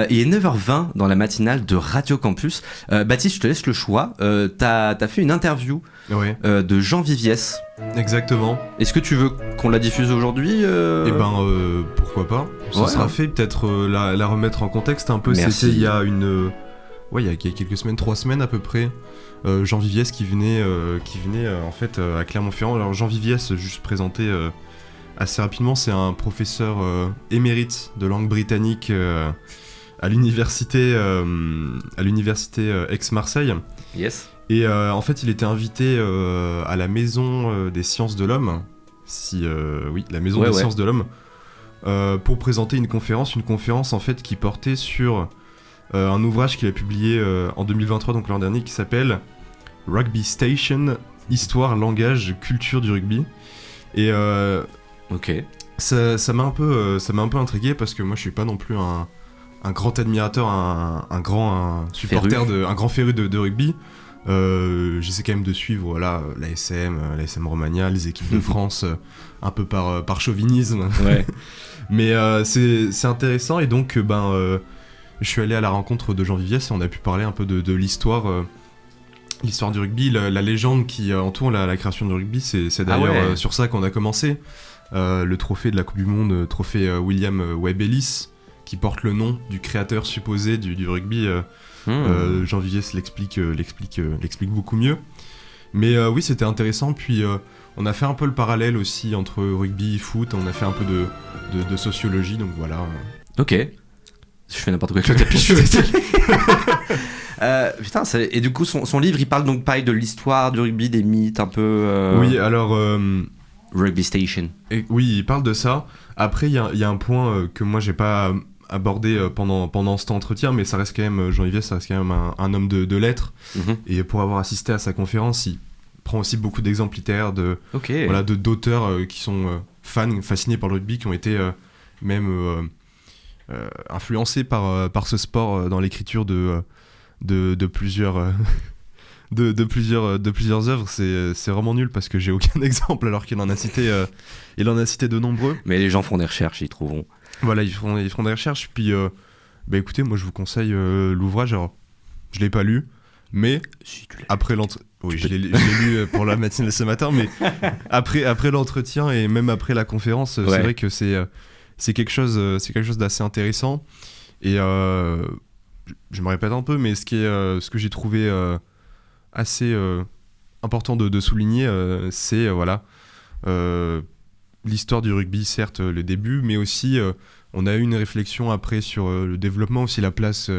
Il est 9h20 dans la matinale de Radio Campus. Baptiste, je te laisse le choix. T'as fait une interview Ouais, de Jean Viviès. exactement. Est-ce que tu veux qu'on la diffuse aujourd'hui Eh ben, pourquoi pas. Ça Ouais. sera fait, peut-être la remettre en contexte un peu. Merci. C'était il y a il y a quelques semaines, 3 semaines à peu près. Jean Viviès qui venait en fait à Clermont-Ferrand. Alors Jean Viviès, juste présenter assez rapidement, c'est un professeur émérite de langue britannique à l'université Aix-Marseille. Yes. Et en fait, il était invité à la Maison des Sciences de l'Homme, la Maison des Sciences de l'Homme, pour présenter une conférence en fait qui portait sur un ouvrage qu'il a publié en 2023, donc l'an dernier, qui s'appelle Rugby Station, Histoire, Langage, Culture du rugby. Et Ok. ça m'a un peu intrigué parce que moi je suis pas non plus un grand admirateur, un grand supporter, un grand féru de rugby. J'essaie quand même de suivre l'ASM Romagna, les équipes de France, un peu par chauvinisme. Ouais. Mais c'est intéressant et donc je suis allé à la rencontre de Jean Viviès et on a pu parler un peu de l'histoire du rugby, la légende qui entoure la création du rugby. C'est d'ailleurs sur ça qu'on a commencé. Le trophée de la Coupe du Monde, trophée William Webb Ellis, qui porte le nom du créateur supposé du rugby. Jean Viviès l'explique beaucoup mieux. Mais oui, c'était intéressant. Puis on a fait un peu le parallèle aussi entre rugby et foot. On a fait un peu de sociologie, donc voilà. Ok. Je fais n'importe quoi avec le tapis, je suis désolé. Putain, et du coup, son livre, il parle donc pareil de l'histoire du rugby, des mythes, un peu... Oui, alors... Rugby Station. oui, il parle de ça. Après, il y a un point que moi, j'ai pas abordé pendant cet entretien, mais ça reste quand même... Jean Viviès, ça reste quand même un homme de lettres. Mm-hmm. Et pour avoir assisté à sa conférence, il prend aussi beaucoup d'exemples littéraires d'auteurs qui sont fans, fascinés par le rugby, qui ont été même... influencé par ce sport dans l'écriture de plusieurs de plusieurs œuvres. C'est vraiment nul parce que j'ai aucun exemple alors qu'il en a cité de nombreux. Mais les gens font des recherches, ils trouveront. Voilà, ils font des recherches. Puis écoutez, moi je vous conseille l'ouvrage. Alors, je l'ai pas lu, mais Si, tu l'as après l'entretien, oui, je l'ai lu pour la matinée ce matin, mais après l'entretien et même après la conférence, c'est vrai que c'est quelque chose d'assez intéressant. Et je me répète un peu, mais ce que j'ai trouvé assez important de souligner, c'est l'histoire du rugby, certes, le début, mais aussi on a eu une réflexion après sur le développement, aussi la place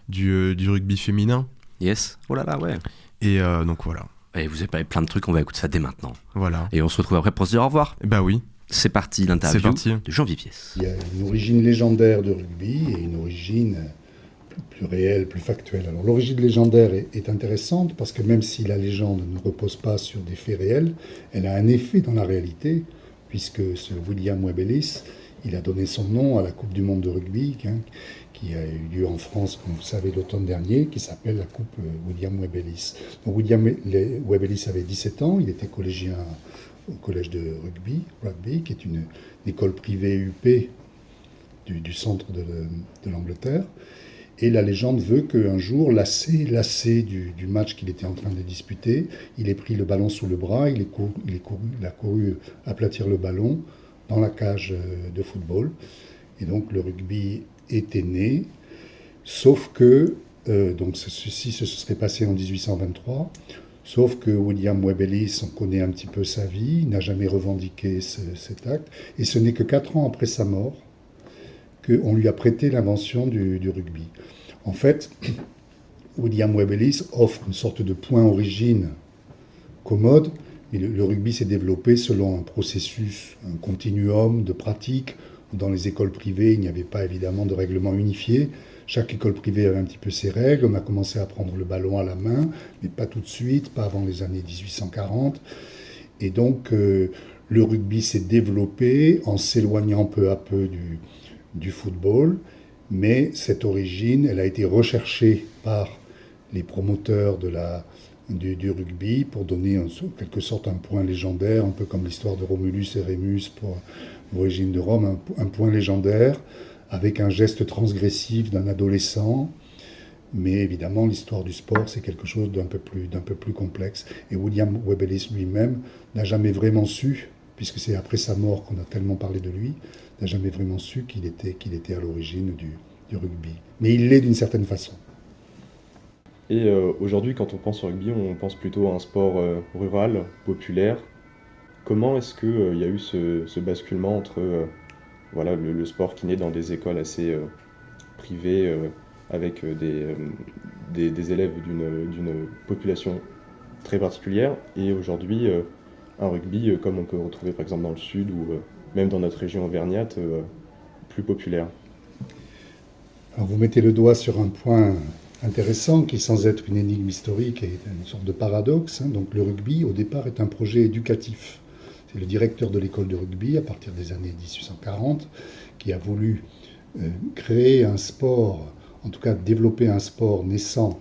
du rugby féminin. Yes. Oh là là, ouais. Et donc voilà. Et vous avez parlé plein de trucs, on va écouter ça dès maintenant. Voilà. Et on se retrouve après pour se dire au revoir. Bah oui. C'est parti, l'interview de Jean Viviès. Il y a une origine légendaire de rugby et une origine plus réelle, plus factuelle. Alors l'origine légendaire est intéressante parce que même si la légende ne repose pas sur des faits réels, elle a un effet dans la réalité, puisque ce William Webb Ellis, il a donné son nom à la Coupe du Monde de rugby, qui a eu lieu en France, comme vous savez, l'automne dernier, qui s'appelle la Coupe William Webb Ellis. Donc William Webb Ellis avait 17 ans, il était collégien au collège de rugby, qui est une école privée UP du centre de l'Angleterre. Et la légende veut qu'un jour, lassé du match qu'il était en train de disputer, il ait pris le ballon sous le bras, il a couru aplatir le ballon dans la cage de football. Et donc le rugby était né, sauf que, donc ceci se serait passé en 1823, sauf que William Webb Ellis, on connaît un petit peu sa vie, il n'a jamais revendiqué cet acte, et ce n'est que 4 ans après sa mort qu'on lui a prêté l'invention du rugby. En fait, William Webb Ellis offre une sorte de point origine commode, mais le rugby s'est développé selon un processus, un continuum de pratiques. Dans les écoles privées, il n'y avait pas évidemment de règlement unifié. Chaque école privée avait un petit peu ses règles. On a commencé à prendre le ballon à la main, mais pas tout de suite, pas avant les années 1840. Et donc, le rugby s'est développé en s'éloignant peu à peu du football, mais cette origine, elle a été recherchée par les promoteurs du rugby pour donner en quelque sorte un point légendaire, un peu comme l'histoire de Romulus et Rémus pour l'origine de Rome, un point légendaire avec un geste transgressif d'un adolescent. Mais évidemment, l'histoire du sport, c'est quelque chose d'un peu plus complexe. Et William Webelis lui-même n'a jamais vraiment su, puisque c'est après sa mort qu'on a tellement parlé de lui, n'a jamais vraiment su qu'il était à l'origine du rugby. Mais il l'est d'une certaine façon. Et aujourd'hui, quand on pense au rugby, on pense plutôt à un sport rural, populaire. Comment est-ce qu'il y a eu ce basculement entre voilà, le sport qui naît dans des écoles assez privées, avec des élèves d'une population très particulière, et aujourd'hui un rugby comme on peut retrouver par exemple dans le sud ou même dans notre région auvergnate, plus populaire? Alors vous mettez le doigt sur un point intéressant qui, sans être une énigme historique, est une sorte de paradoxe. Donc le rugby, au départ, est un projet éducatif. C'est le directeur de l'école de rugby, à partir des années 1840, qui a voulu créer un sport, en tout cas développer un sport naissant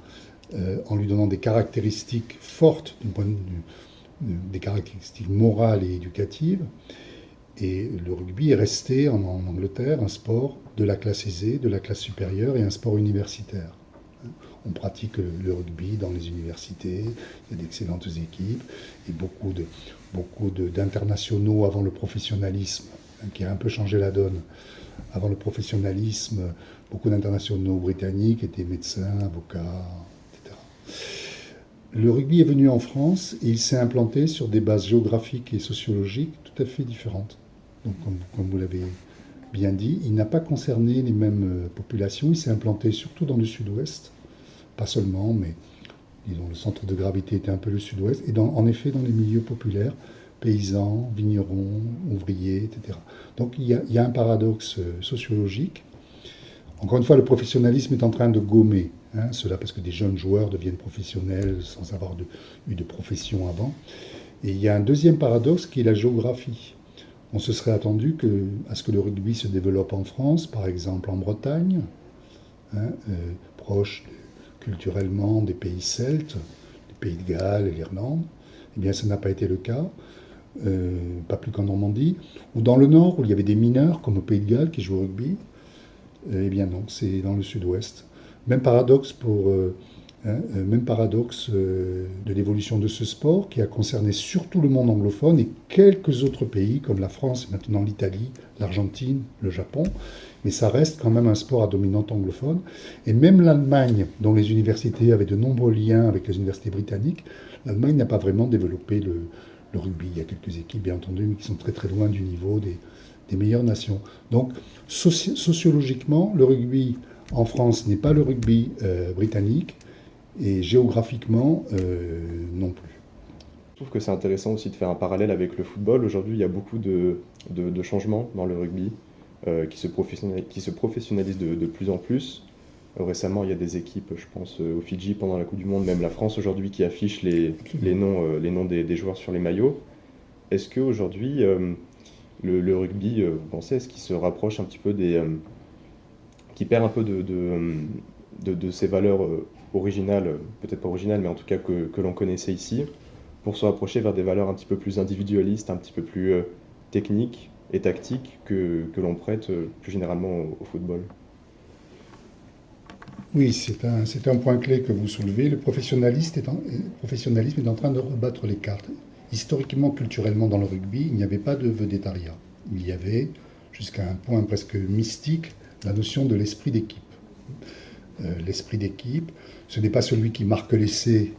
en lui donnant des caractéristiques fortes, du point de vue, des caractéristiques morales et éducatives. Et le rugby est resté en Angleterre un sport de la classe aisée, de la classe supérieure et un sport universitaire. On pratique le rugby dans les universités, il y a d'excellentes équipes et beaucoup d'internationaux avant le professionnalisme, qui a un peu changé la donne. Avant le professionnalisme, beaucoup d'internationaux britanniques étaient médecins, avocats, etc. Le rugby est venu en France et il s'est implanté sur des bases géographiques et sociologiques tout à fait différentes. Donc, comme vous l'avez bien dit, il n'a pas concerné les mêmes populations, il s'est implanté surtout dans le sud-ouest, pas seulement, mais disons, le centre de gravité était un peu le sud-ouest, et en effet dans les milieux populaires, paysans, vignerons, ouvriers, etc. Donc il y a un paradoxe sociologique. Encore une fois, le professionnalisme est en train de gommer cela, parce que des jeunes joueurs deviennent professionnels sans avoir eu de profession avant. Et il y a un deuxième paradoxe qui est la géographie. On se serait attendu à ce que le rugby se développe en France, par exemple en Bretagne, proche culturellement des pays celtes, les pays de Galles et l'Irlande. Eh bien, ça n'a pas été le cas, pas plus qu'en Normandie. Ou dans le Nord, où il y avait des mineurs, comme au Pays de Galles, qui jouent au rugby. Eh bien non, c'est dans le Sud-Ouest. Même paradoxe de l'évolution de ce sport qui a concerné surtout le monde anglophone et quelques autres pays comme la France et maintenant l'Italie, l'Argentine, le Japon. Mais ça reste quand même un sport à dominante anglophone. Et même l'Allemagne, dont les universités avaient de nombreux liens avec les universités britanniques, l'Allemagne n'a pas vraiment développé le rugby. Il y a quelques équipes, bien entendu, mais qui sont très très loin du niveau des meilleures nations. Donc, sociologiquement, le rugby en France n'est pas le rugby britannique, et géographiquement, non plus. Je trouve que c'est intéressant aussi de faire un parallèle avec le football. Aujourd'hui, il y a beaucoup de changements dans le rugby qui se professionnalisent de plus en plus. Récemment, il y a des équipes, je pense au Fidji pendant la Coupe du Monde, même la France aujourd'hui, qui affiche les noms des joueurs sur les maillots. Est-ce qu'aujourd'hui, le rugby, vous pensez, est-ce qu'il se rapproche un petit peu qui perd un peu de ses valeurs originales, peut-être pas originales, mais en tout cas que l'on connaissait ici, pour se rapprocher vers des valeurs un petit peu plus individualistes, un petit peu plus techniques et tactiques que l'on prête plus généralement au football? Oui, c'est un point clé que vous soulevez. Le professionnalisme est en train de rebattre les cartes. Historiquement, culturellement, dans le rugby, il n'y avait pas de vedettariat. Il y avait, jusqu'à un point presque mystique, la notion de l'esprit d'équipe. L'esprit d'équipe, ce n'est pas celui qui marque l'essai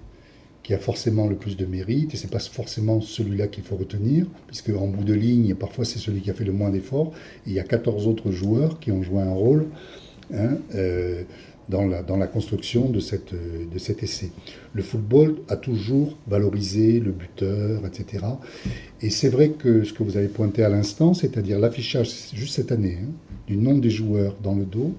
qui a forcément le plus de mérite, et ce n'est pas forcément celui-là qu'il faut retenir, puisque en bout de ligne, parfois c'est celui qui a fait le moins d'efforts, et il y a 14 autres joueurs qui ont joué un rôle dans la construction de cet essai. Le football a toujours valorisé le buteur, etc. Et c'est vrai que ce que vous avez pointé à l'instant, c'est-à-dire l'affichage, juste cette année, du nombre des joueurs dans le dos,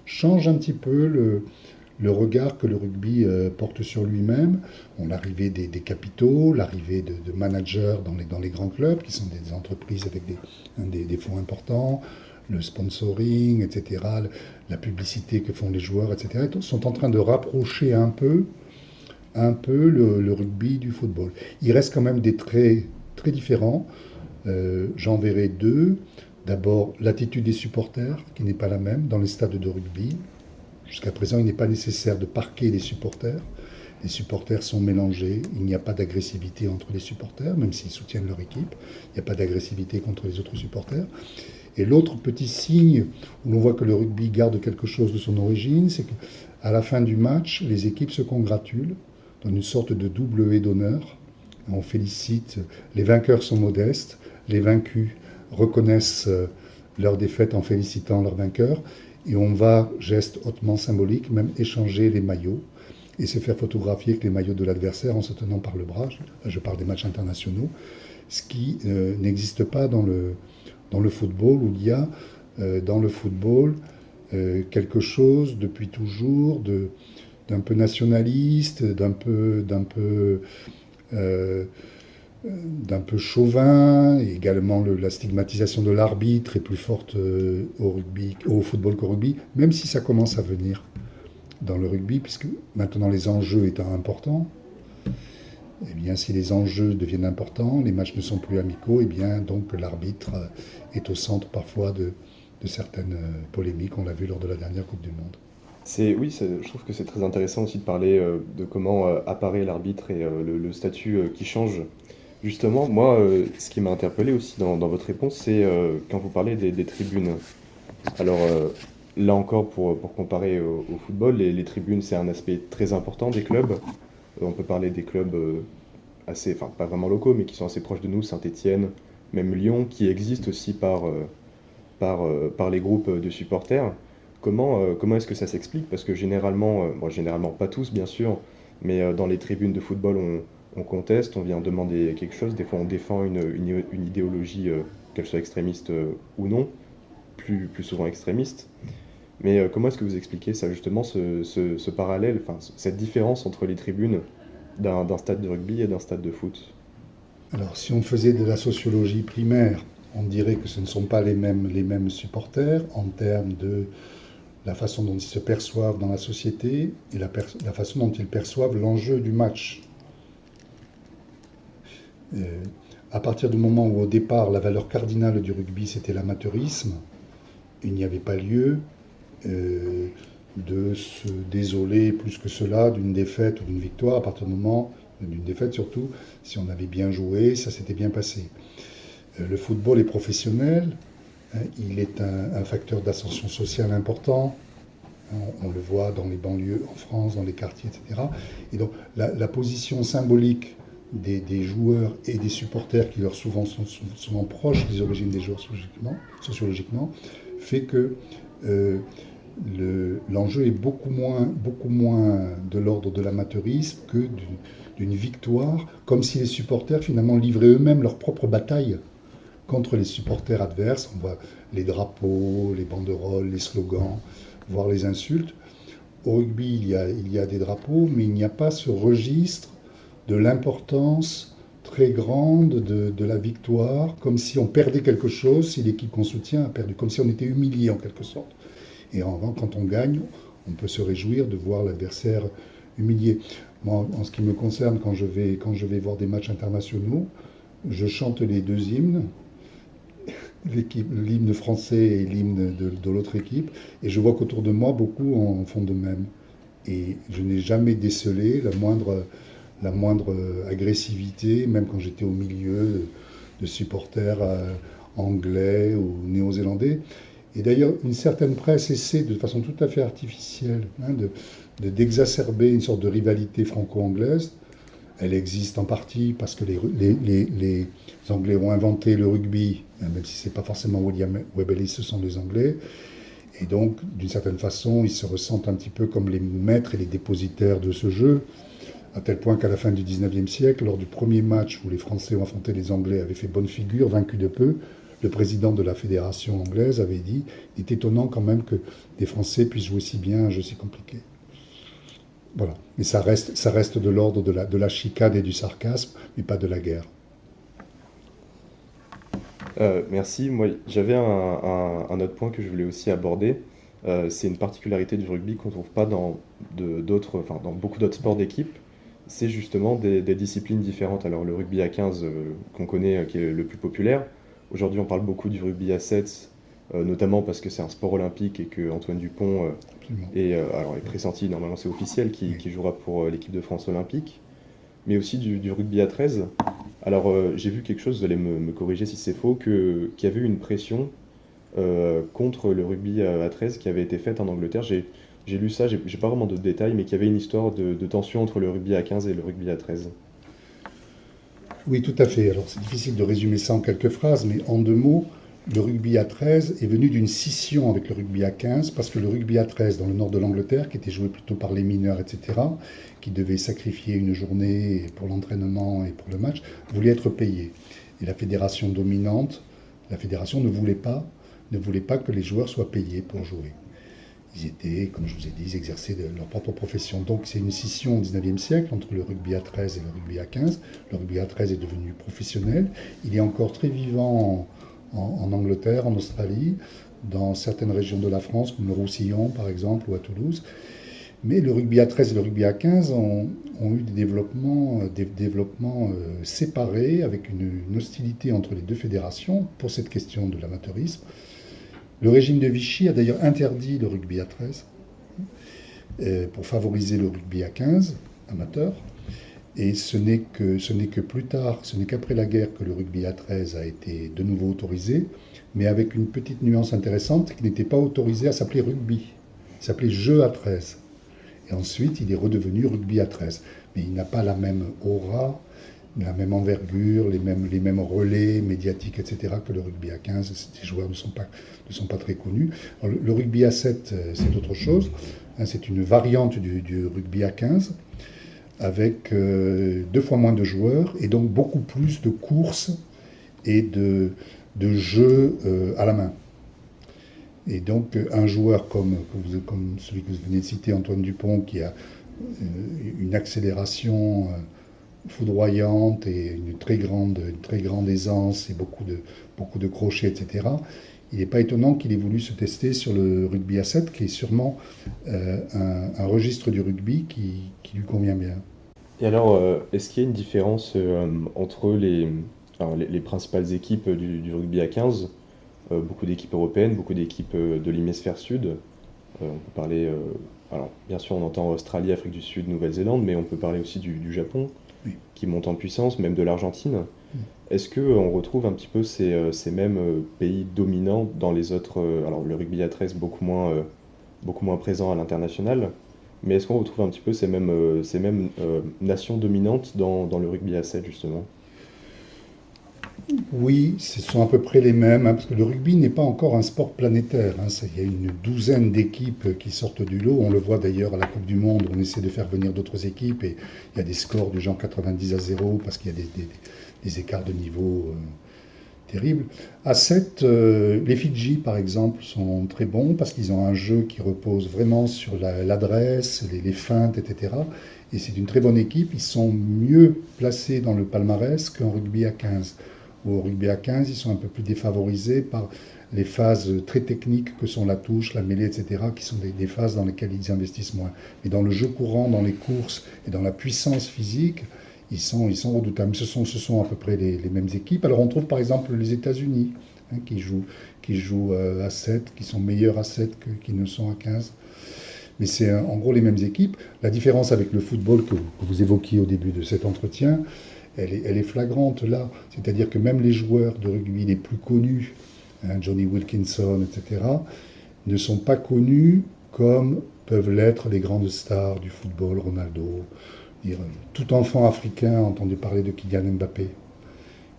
change un petit peu le regard que le rugby porte sur lui-même. L'arrivée des capitaux, l'arrivée de managers dans les grands clubs, qui sont des entreprises avec des fonds importants, le sponsoring, etc., la publicité que font les joueurs, etc., sont en train de rapprocher un peu le rugby du football. Il reste quand même des traits très différents. J'en verrai deux. D'abord, l'attitude des supporters, qui n'est pas la même dans les stades de rugby. Jusqu'à présent, il n'est pas nécessaire de parquer les supporters. Les supporters sont mélangés, il n'y a pas d'agressivité entre les supporters, même s'ils soutiennent leur équipe. Il n'y a pas d'agressivité contre les autres supporters. Et l'autre petit signe où l'on voit que le rugby garde quelque chose de son origine, c'est qu'à la fin du match, les équipes se congratulent dans une sorte de double haie d'honneur. On félicite, les vainqueurs sont modestes, les vaincus reconnaissent leur défaite en félicitant leurs vainqueurs, et on va, geste hautement symbolique, même échanger les maillots et se faire photographier avec les maillots de l'adversaire en se tenant par le bras. Je parle des matchs internationaux, ce qui n'existe pas dans le football, où il y a dans le football quelque chose depuis toujours d'un peu nationaliste, d'un peu chauvin. Et également la stigmatisation de l'arbitre est plus forte au football qu'au rugby, même si ça commence à venir dans le rugby, puisque maintenant les enjeux étant importants, eh bien, si les enjeux deviennent importants, les matchs ne sont plus amicaux, et bien donc l'arbitre est au centre parfois de certaines polémiques. On l'a vu lors de la dernière Coupe du Monde. Je trouve que c'est très intéressant aussi de parler de comment apparaît l'arbitre et le statut qui change. Justement, moi, ce qui m'a interpellé aussi dans votre réponse, c'est quand vous parlez des tribunes. Alors, là encore, pour comparer au football, les tribunes, c'est un aspect très important des clubs. On peut parler des clubs pas vraiment locaux, mais qui sont assez proches de nous, Saint-Étienne, même Lyon, qui existent aussi par les groupes de supporters. Comment est-ce que ça s'explique? Parce que généralement pas tous bien sûr, mais dans les tribunes de football, on conteste, on vient demander quelque chose, des fois on défend une idéologie, qu'elle soit extrémiste ou non, plus souvent extrémiste. Mais comment est-ce que vous expliquez ça justement, ce parallèle, cette différence entre les tribunes d'un stade de rugby et d'un stade de foot? Alors, si on faisait de la sociologie primaire, on dirait que ce ne sont pas les mêmes supporters en termes de la façon dont ils se perçoivent dans la société et la façon dont ils perçoivent l'enjeu du match. À partir du moment où, au départ, la valeur cardinale du rugby, c'était l'amateurisme, il n'y avait pas lieu de se désoler plus que cela d'une défaite ou d'une victoire. À partir du moment d'une défaite, surtout, si on avait bien joué, ça s'était bien passé. Le football est professionnel, il est un facteur d'ascension sociale important. On le voit dans les banlieues en France, dans les quartiers, etc. Et donc la position symbolique des joueurs et des supporters, qui leur sont souvent proches des origines des joueurs sociologiquement, fait que l'enjeu est beaucoup moins de l'ordre de l'amateurisme que d'une victoire, comme si les supporters finalement livraient eux-mêmes leur propre bataille contre les supporters adverses. On voit les drapeaux, les banderoles, les slogans, voire les insultes. Au rugby, il y a des drapeaux, mais il n'y a pas ce registre de l'importance très grande de la victoire, comme si on perdait quelque chose, si l'équipe qu'on soutient a perdu, comme si on était humilié en quelque sorte. Et en revanche, quand on gagne, on peut se réjouir de voir l'adversaire humilié. Moi, en ce qui me concerne, quand je vais voir des matchs internationaux, je chante les deux hymnes, l'hymne français et l'hymne de l'autre équipe, et je vois qu'autour de moi, beaucoup en font de même. Et je n'ai jamais décelé la moindre agressivité, même quand j'étais au milieu de supporters anglais ou néo-zélandais. Et d'ailleurs, une certaine presse essaie, de façon tout à fait artificielle, d'exacerber une sorte de rivalité franco-anglaise. Elle existe en partie parce que les Anglais ont inventé le rugby, même si ce n'est pas forcément William Webb Ellis, ce sont les Anglais. Et donc, d'une certaine façon, ils se ressentent un petit peu comme les maîtres et les dépositaires de ce jeu, à tel point qu'à la fin du 19e siècle, lors du premier match où les Français ont affronté les Anglais, avaient fait bonne figure, vaincus de peu, le président de la fédération anglaise avait dit « Il est étonnant quand même que des Français puissent jouer si bien un jeu si compliqué ». Voilà. Mais ça reste de l'ordre de la chicane et du sarcasme, mais pas de la guerre. Merci. Moi, j'avais un autre point que je voulais aussi aborder. C'est une particularité du rugby qu'on ne trouve pas dans beaucoup d'autres sports d'équipe. C'est justement des disciplines différentes. Alors le rugby à 15 qu'on connaît, qui est le plus populaire, Aujourd'hui, on parle beaucoup du rugby à 7, notamment parce que c'est un sport olympique et que Antoine Dupont Absolument. est pressenti, normalement c'est officiel, qui jouera pour l'équipe de France olympique, mais aussi du rugby à 13. Alors, j'ai vu quelque chose, vous allez me corriger si c'est faux, qu'il y avait eu une pression contre le rugby à 13 qui avait été faite en Angleterre. J'ai lu ça, j'ai pas vraiment de détails, mais qu'il y avait une histoire de tension entre le rugby à 15 et le rugby à 13. Oui, tout à fait. Alors, c'est difficile de résumer ça en quelques phrases, mais en 2 mots, le rugby à 13 est venu d'une scission avec le rugby à 15, parce que le rugby à 13, dans le nord de l'Angleterre, qui était joué plutôt par les mineurs, etc., qui devaient sacrifier une journée pour l'entraînement et pour le match, voulait être payé. Et la fédération dominante, la fédération ne voulait pas que les joueurs soient payés pour jouer. Ils étaient, comme je vous ai dit, ils exerçaient leur propre profession. Donc c'est une scission au XIXe siècle entre le rugby à 13 et le rugby à 15. Le rugby à 13 est devenu professionnel. Il est encore très vivant en Angleterre, en Australie, dans certaines régions de la France, comme le Roussillon par exemple, ou à Toulouse. Mais le rugby à 13 et le rugby à 15 ont eu des développements séparés, avec une hostilité entre les deux fédérations pour cette question de l'amateurisme. Le régime de Vichy a d'ailleurs interdit le rugby à 13 pour favoriser le rugby à 15 amateur. Et ce n'est que plus tard, ce n'est qu'après la guerre que le rugby à 13 a été de nouveau autorisé, mais avec une petite nuance intéressante qui n'était pas autorisé à s'appeler rugby. Il s'appelait jeu à 13. Et ensuite, il est redevenu rugby à 13. Mais il n'a pas la même aura, la même envergure, les mêmes relais médiatiques, etc. que le rugby à 15. Ces joueurs ne sont pas très connus. Alors, le rugby à 7, c'est autre chose. C'est une variante du rugby à 15, avec 2 fois moins de joueurs, et donc beaucoup plus de courses et de jeux à la main. Et donc un joueur comme celui que vous venez de citer, Antoine Dupont, qui a une accélération foudroyante et une très grande aisance et beaucoup de crochets, etc., il n'est pas étonnant qu'il ait voulu se tester sur le rugby à 7, qui est sûrement un registre du rugby qui lui convient bien. Et alors, est-ce qu'il y a une différence entre les principales équipes du rugby à 15, beaucoup d'équipes européennes, beaucoup d'équipes de l'hémisphère sud, on peut parler, alors bien sûr on entend Australie, Afrique du Sud, Nouvelle-Zélande, mais on peut parler aussi du Japon, Oui. qui monte en puissance, même de l'Argentine. Est-ce qu'on retrouve un petit peu ces mêmes pays dominants dans les autres, alors le rugby à 13 beaucoup moins présent à l'international, mais est-ce qu'on retrouve un petit peu ces mêmes nations dominantes dans le rugby à 7 justement? Oui, ce sont à peu près les mêmes, parce que le rugby n'est pas encore un sport planétaire. Il y a une douzaine d'équipes qui sortent du lot. On le voit d'ailleurs à la Coupe du Monde, on essaie de faire venir d'autres équipes et il y a des scores du genre 90-0 parce qu'il y a des écarts de niveau terribles. À 7, les Fidji par exemple sont très bons parce qu'ils ont un jeu qui repose vraiment sur l'adresse, les feintes, etc. Et c'est une très bonne équipe. Ils sont mieux placés dans le palmarès qu'en rugby à 15. Au rugby à 15, ils sont un peu plus défavorisés par les phases très techniques que sont la touche, la mêlée, etc., qui sont des phases dans lesquelles ils investissent moins. Mais dans le jeu courant, dans les courses et dans la puissance physique, ils sont redoutables. Ce sont à peu près les mêmes équipes. Alors on trouve par exemple les États-Unis, qui jouent à 7, qui sont meilleurs à 7 qu'ils ne sont à 15. Mais c'est en gros les mêmes équipes. La différence avec le football que vous évoquiez au début de cet entretien, elle est flagrante là. C'est-à-dire que même les joueurs de rugby les plus connus, Johnny Wilkinson, etc., ne sont pas connus comme peuvent l'être les grandes stars du football, Ronaldo. Tout enfant africain a entendu parler de Kylian Mbappé.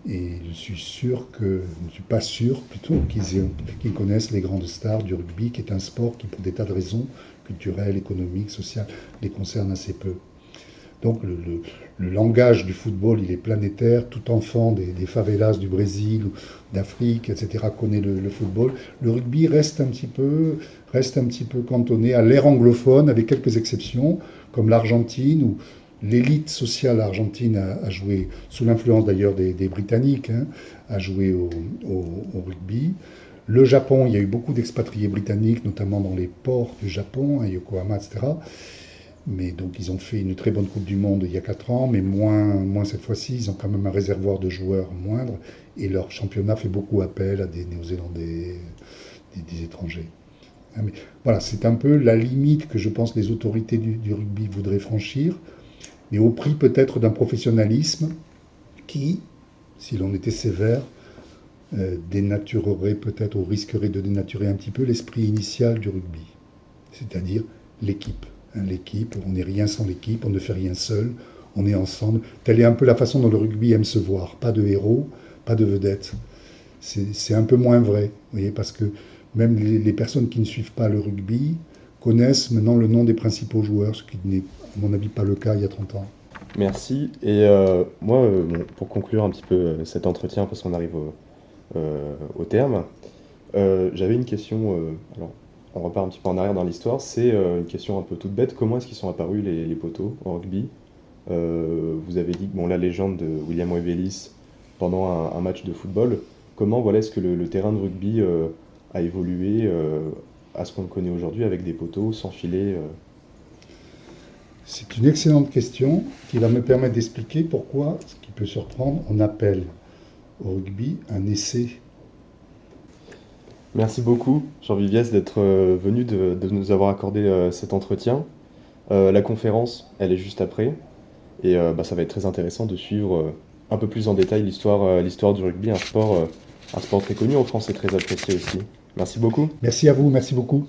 Et je ne suis pas sûr plutôt qu'ils connaissent les grandes stars du rugby, qui est un sport qui, pour des tas de raisons culturelles, économiques, sociales, les concerne assez peu. Donc le langage du football, il est planétaire. Tout enfant des favelas du Brésil, d'Afrique, etc. connaît le football. Le rugby reste un petit peu cantonné à l'ère anglophone, avec quelques exceptions, comme l'Argentine, où l'élite sociale argentine a joué, sous l'influence d'ailleurs des Britanniques, a joué au rugby. Le Japon, il y a eu beaucoup d'expatriés britanniques, notamment dans les ports du Japon, à Yokohama, etc. Mais donc ils ont fait une très bonne Coupe du Monde il y a 4 ans, mais moins cette fois-ci. Ils ont quand même un réservoir de joueurs moindre et leur championnat fait beaucoup appel à des Néo-Zélandais, des étrangers. Mais voilà, c'est un peu la limite que je pense les autorités du rugby voudraient franchir, mais au prix peut-être d'un professionnalisme qui, si l'on était sévère, dénaturerait peut-être ou risquerait de dénaturer un petit peu l'esprit initial du rugby, c'est-à-dire l'équipe. L'équipe, on n'est rien sans l'équipe, on ne fait rien seul, on est ensemble. Telle est un peu la façon dont le rugby aime se voir. Pas de héros, pas de vedettes. C'est un peu moins vrai, vous voyez, parce que même les personnes qui ne suivent pas le rugby connaissent maintenant le nom des principaux joueurs, ce qui n'est, à mon avis, pas le cas il y a 30 ans. Merci. Et moi, pour conclure un petit peu cet entretien, parce qu'on arrive au terme, j'avais une question. Alors, on repart un petit peu en arrière dans l'histoire. C'est une question un peu toute bête. Comment est-ce qu'ils sont apparus les poteaux en rugby? Vous avez dit que bon, la légende de William Wevelis pendant un match de football. Comment voilà, est-ce que le terrain de rugby a évolué à ce qu'on le connaît aujourd'hui avec des poteaux sans filet C'est une excellente question qui va me permettre d'expliquer pourquoi, ce qui peut surprendre, on appelle au rugby un essai. Merci beaucoup, Jean Viviès, d'être venu, de nous avoir accordé cet entretien. La conférence, elle est juste après. Et ça va être très intéressant de suivre un peu plus en détail l'histoire du rugby, un sport très connu en France et très apprécié aussi. Merci beaucoup. Merci à vous, merci beaucoup.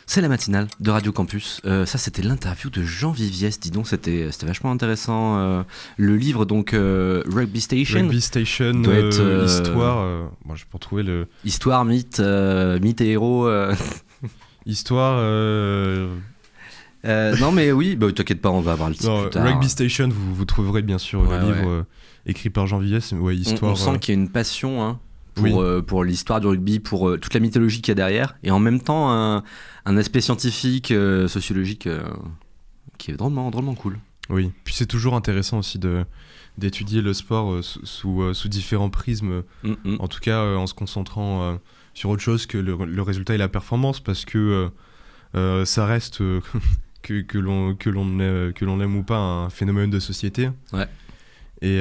C'est la matinale de Radio Campus. Ça, c'était l'interview de Jean Viviès. Dis donc, c'était vachement intéressant. Le livre, donc, Rugby Station. Rugby Station, doit être, histoire. Moi, je peux retrouver le. Histoire, mythe et héros. Histoire. Non, mais oui, t'inquiète pas, on va avoir le titre plus tard. Rugby Station, vous trouverez bien sûr le livre écrit par Jean Viviès. Ouais, histoire. On sent qu'il y a une passion, hein. Oui. Pour l'histoire du rugby, pour toute la mythologie qu'il y a derrière, et en même temps un aspect scientifique, sociologique qui est drôlement cool. Oui, puis c'est toujours intéressant aussi d'étudier le sport sous différents prismes, en tout cas en se concentrant sur autre chose que le résultat et la performance, parce que ça reste, que l'on aime ou pas, un phénomène de société. Ouais. Et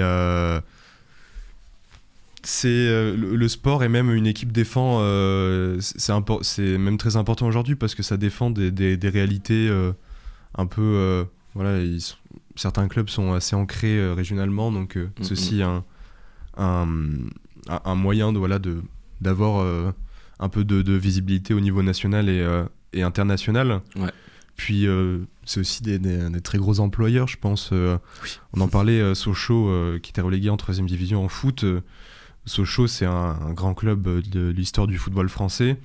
le sport et même une équipe défend, c'est même très important aujourd'hui parce que ça défend des réalités un peu. Voilà, certains clubs sont assez ancrés régionalement, donc c'est aussi un moyen d'avoir un peu de visibilité au niveau national et international. Ouais. Puis c'est aussi des très gros employeurs, je pense. Oui. On en parlait, Sochaux, qui était relégué en 3e division en foot. Sochaux, c'est un grand club de l'histoire du football français.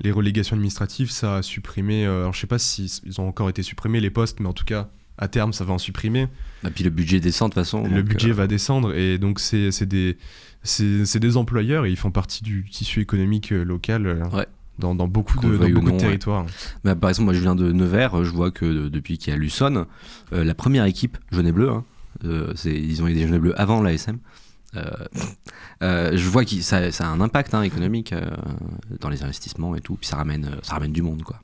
Les relégations administratives, ça a supprimé... alors, je sais pas si ils ont encore été supprimés, les postes, mais en tout cas, à terme, ça va en supprimer. Et puis le budget descend de toute façon. Le budget va descendre, et donc c'est des employeurs, et ils font partie du tissu économique local. Ouais. Dans beaucoup de territoires. Ouais. Bah, par exemple, moi je viens de Nevers, je vois que depuis qu'il y a Luçon, la première équipe jaune et bleu, ils ont eu des jaunes et bleus avant l'ASM. Je vois que ça a un impact économique dans les investissements et tout, puis ça ramène du monde, quoi.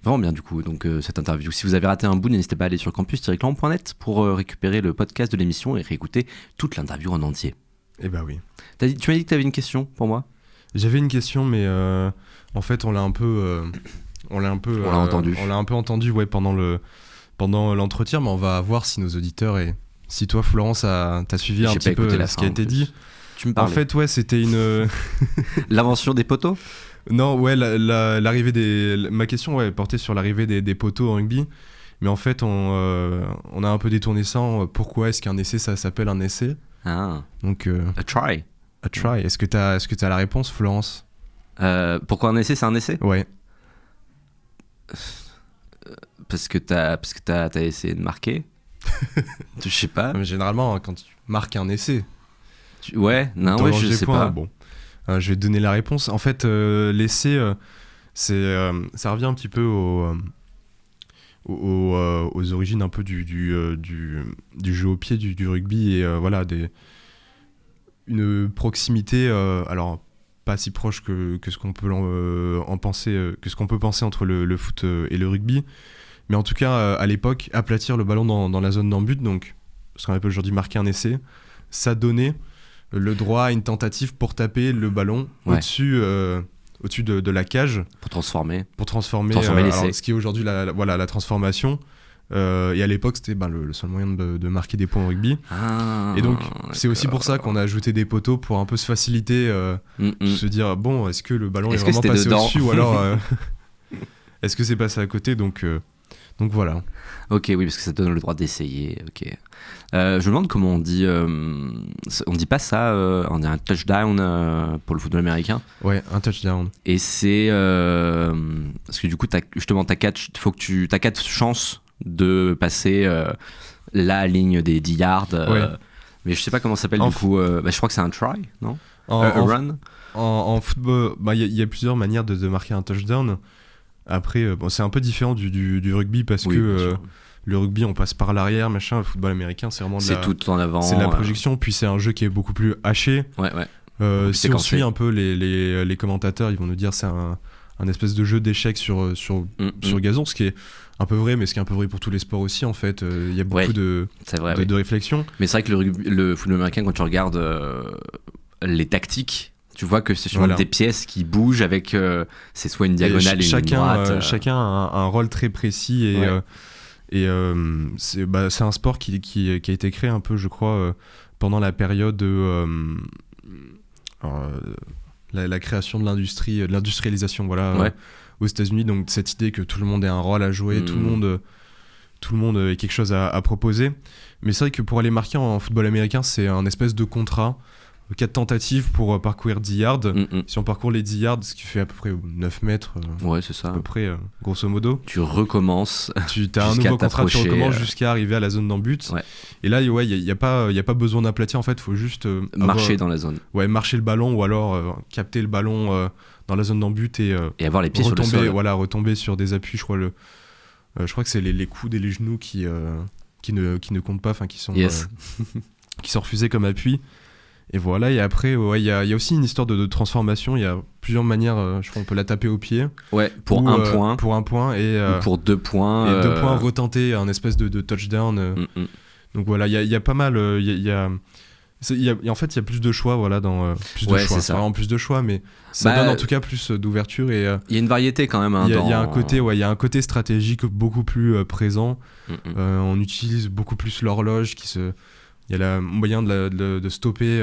Vraiment bien, du coup, donc cette interview. Si vous avez raté un bout, n'hésitez pas à aller sur campus-clan.net pour récupérer le podcast de l'émission et réécouter toute l'interview en entier. Eh ben oui. Tu m'as dit que tu avais une question pour moi? J'avais une question, mais en fait, on l'a entendu. On l'a un peu entendu, ouais, pendant l'entretien, mais on va voir si nos auditeurs et si toi, Florence, t'as suivi un petit peu ce qui a été dit. Tu me parlais. En fait, ouais, c'était une. L'invention des poteaux? Non, ouais, l'arrivée ma question, ouais, portait sur l'arrivée des poteaux en rugby. Mais en fait, on a un peu détourné ça. Pourquoi est-ce qu'un essai, ça s'appelle un essai? Donc. A try. A try. Est-ce que t'as la réponse, Florence? Pourquoi un essai, c'est un essai? Ouais. Parce que t'as essayé de marquer. Je sais pas. Mais généralement, quand tu marques un essai. Je sais pas. Bon. Je vais te donner la réponse. En fait, l'essai, ça revient un petit peu aux origines un peu du jeu au pied, du rugby, et voilà, une proximité, alors pas si proche que ce qu'on peut en penser, que ce qu'on peut penser entre le foot et le rugby. Mais en tout cas, à l'époque, aplatir le ballon dans la zone d'en-but, donc ce qu'on appelle aujourd'hui marquer un essai, ça donnait le droit à une tentative pour taper le ballon au-dessus de la cage. Pour transformer alors, l'essai. ce qui est aujourd'hui la transformation. Et à l'époque, c'était le seul moyen de marquer des points au rugby. Et donc, c'est aussi pour ça qu'on a ajouté des poteaux pour un peu se faciliter, se dire, bon, est-ce que le ballon est vraiment passé au-dessus ou alors est-ce que c'est passé à côté, donc voilà. Ok, oui, parce que ça te donne le droit d'essayer. Ok. Je me demande comment on dit. On dit pas ça. On dit un touchdown pour le football américain. Ouais, un touchdown. Et c'est parce que du coup, justement, t'as 4 chances de passer la ligne des 10 yards. Mais je sais pas comment ça s'appelle du coup. Je crois que c'est un try, non? Un run. En football, il y a plusieurs manières de marquer un touchdown. Après, c'est un peu différent du rugby parce que le rugby, on passe par l'arrière, machin. Le football américain, c'est vraiment tout en avant. C'est de la projection, puis c'est un jeu qui est beaucoup plus haché. Si on suit un peu les commentateurs, ils vont nous dire c'est un espèce de jeu d'échecs sur gazon, ce qui est un peu vrai, mais ce qui est un peu vrai pour tous les sports aussi, en fait. Il y a beaucoup de réflexion. Mais c'est vrai que le football américain, quand tu regardes les tactiques, tu vois que c'est sur des pièces qui bougent avec c'est soit une diagonale et une ligne droite. Chacun a un rôle très précis et c'est un sport qui a été créé un peu, je crois, pendant la période de la création de l'industrialisation, aux États-Unis. Donc cette idée que tout le monde ait un rôle à jouer, tout le monde ait quelque chose à proposer. Mais c'est vrai que pour aller marquer en football américain, c'est un espèce de contrat. 4 tentatives pour parcourir 10 yards. Si on parcourt les 10 yards, ce qui fait à peu près 9 mètres, c'est ça. à peu près, grosso modo. Tu recommences. Tu as un nouveau contrat, tu recommences jusqu'à arriver à la zone d'en-but. Et là, il n'y a pas besoin d'aplatir, en fait, il faut juste marcher dans la zone. Marcher le ballon ou alors capter le ballon dans la zone d'en-but et avoir les pieds sur le sol. Retomber sur des appuis. Je crois que c'est les coudes et les genoux qui ne comptent pas, qui sont refusés comme appui. Et voilà, et après, il y a aussi une histoire de transformation. Il y a plusieurs manières, je crois qu'on peut la taper au pied. Pour un point. Pour un point. Ou pour 2 points. Et 2 points, retenter un espèce de touchdown. Donc voilà, il y a pas mal. En fait, il y a plus de choix, dans plus de choix. C'est vraiment plus de choix, mais ça donne en tout cas plus d'ouverture. Et il y a une variété quand même. Il y a un côté stratégique beaucoup plus présent. On utilise beaucoup plus l'horloge il y a moyen de stopper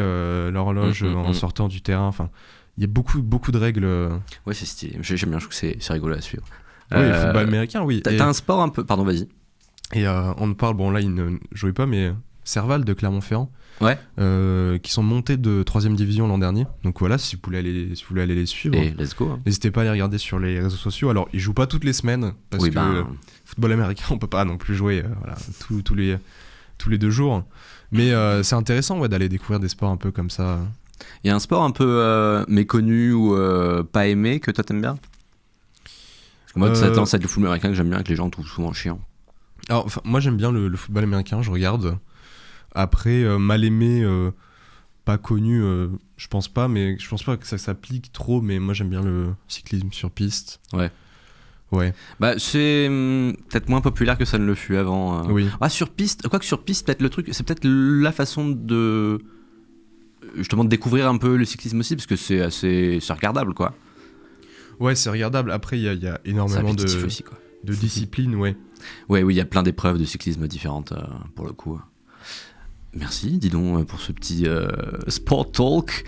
l'horloge en sortant du terrain. Enfin, il y a beaucoup de règles. Ouais, c'est stylé. J'aime bien, je trouve que c'est rigolo à suivre. Oui, le football américain, oui. T'as un sport un peu... Pardon, vas-y. Et on parle, là, ils ne jouaient pas, mais Serval de Clermont-Ferrand, qui sont montés de 3ème division l'an dernier. Donc voilà, si vous voulez aller les suivre, et let's go. N'hésitez pas à les regarder sur les réseaux sociaux. Alors, ils jouent pas toutes les semaines, parce que football américain, on peut pas non plus jouer tous les 2 jours. Mais c'est intéressant d'aller découvrir des sports un peu comme ça. Il y a un sport un peu méconnu ou pas aimé que toi t'aimes bien? Parce que moi, ça tendance à être le football américain que j'aime bien, que les gens trouvent souvent chiant. Alors, moi j'aime bien le football américain, je regarde. Après, mal aimé, pas connu, je pense pas, mais je pense pas que ça s'applique trop. Mais moi j'aime bien le cyclisme sur piste. Ouais. C'est peut-être moins populaire que ça ne le fut avant. Oui. Sur piste, quoique sur piste, peut-être le truc, c'est peut-être la façon de justement de découvrir un peu le cyclisme aussi, parce que c'est regardable, quoi. Ouais, c'est regardable. Après, il y a énormément aussi, quoi. De disciplines, oui, il y a plein d'épreuves de cyclisme différentes pour le coup. Merci, dis donc, pour ce petit Sport Talk.